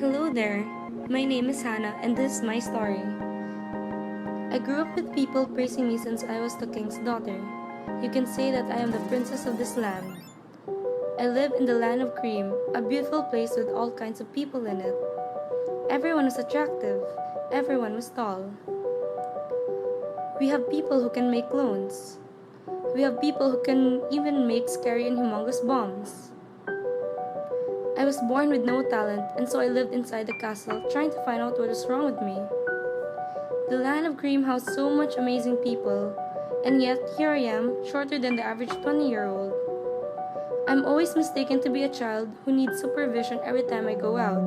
Hello there, my name is Hannah and this is my story. I grew up with people praising me since I was the king's daughter. You can say that I am the princess of this land. I live in the land of cream, a beautiful place with all kinds of people in it. Everyone was attractive, everyone was tall. We have people who can make clones. We have people who can even make scary and humongous bombs. I was born with no talent, and so I lived inside the castle trying to find out what was wrong with me. The land of cream housed so much amazing people, and yet here I am, shorter than the average 20-year-old. I'm always mistaken to be a child who needs supervision every time I go out.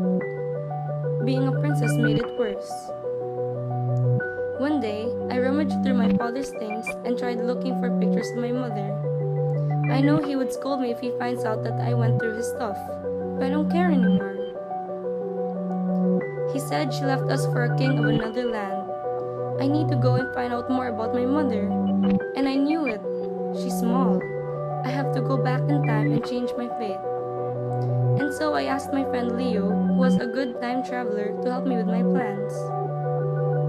Being a princess made it worse. One day, I rummaged through my father's things and tried looking for pictures of my mother. I know he would scold me if he finds out that I went through his stuff, but I don't care anymore. He said she left us for a king of another land. I need to go and find out more about my mother. And I knew it. She's small. I have to go back in time and change my fate. And so I asked my friend Leo, who was a good time traveler, to help me with my plans.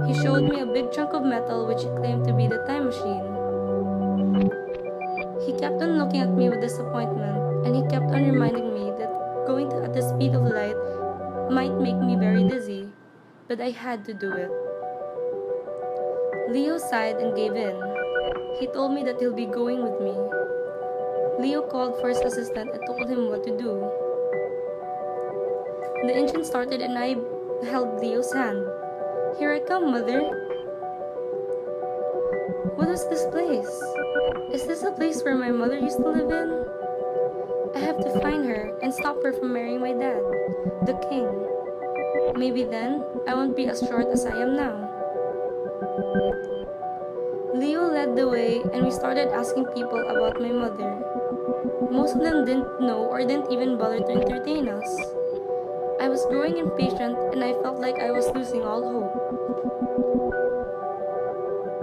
He showed me a big chunk of metal which he claimed to be the time machine. He kept on looking at me with disappointment, and he kept on reminding me that going at the speed of light might make me very dizzy, but I had to do it. Leo sighed and gave in. He told me that he'll be going with me. Leo called for his assistant and told him what to do. The engine started and I held Leo's hand. Here I come, Mother. What is this place? Is this a place where my mother used to live in? I have to find her and stop her from marrying my dad, the king. Maybe then, I won't be as short as I am now. Leo led the way and we started asking people about my mother. Most of them didn't know or didn't even bother to entertain us. I was growing impatient and I felt like I was losing all hope.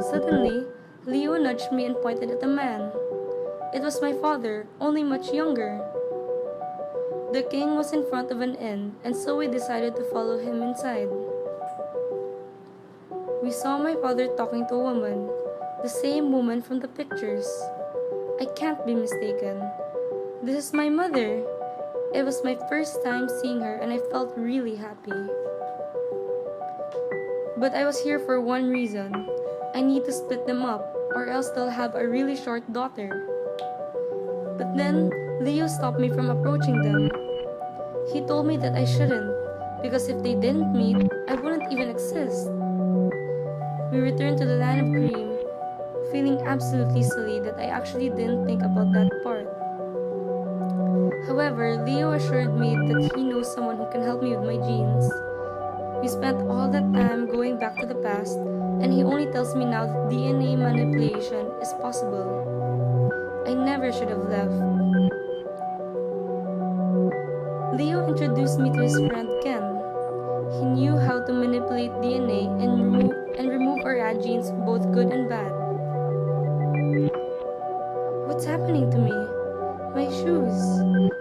Suddenly, Leo nudged me and pointed at a man. It was my father, only much younger. The king was in front of an inn, and so we decided to follow him inside. We saw my father talking to a woman, the same woman from the pictures. I can't be mistaken. This is my mother. It was my first time seeing her and I felt really happy. But I was here for one reason. I need to split them up, or else they'll have a really short daughter. But then, Leo stopped me from approaching them. He told me that I shouldn't, because if they didn't meet, I wouldn't even exist. We returned to the land of cream, feeling absolutely silly that I actually didn't think about that part. However, Leo assured me that he knows someone who can help me with my genes. We spent all that time going back to the past, and he only tells me now that DNA manipulation is possible. I never should have left. Leo introduced me to his friend Ken. He knew how to manipulate DNA and remove or add genes, both good and bad. What's happening to me? My shoes.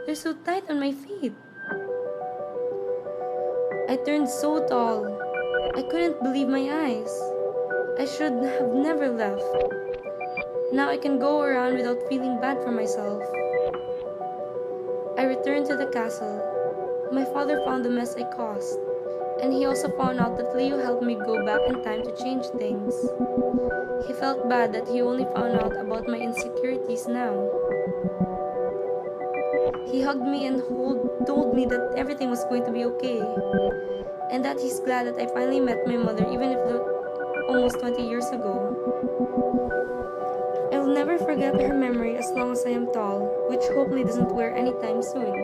They're so tight on my feet. I turned so tall. I couldn't believe my eyes. I should have never left. Now I can go around without feeling bad for myself. I returned to the castle. My father found the mess I caused, and he also found out that Leo helped me go back in time to change things. He felt bad that he only found out about my insecurities now. He hugged me and told me that everything was going to be okay, and that he's glad that I finally met my mother even if almost 20 years ago. I will never forget her memory as long as I am tall, which hopefully doesn't wear anytime soon.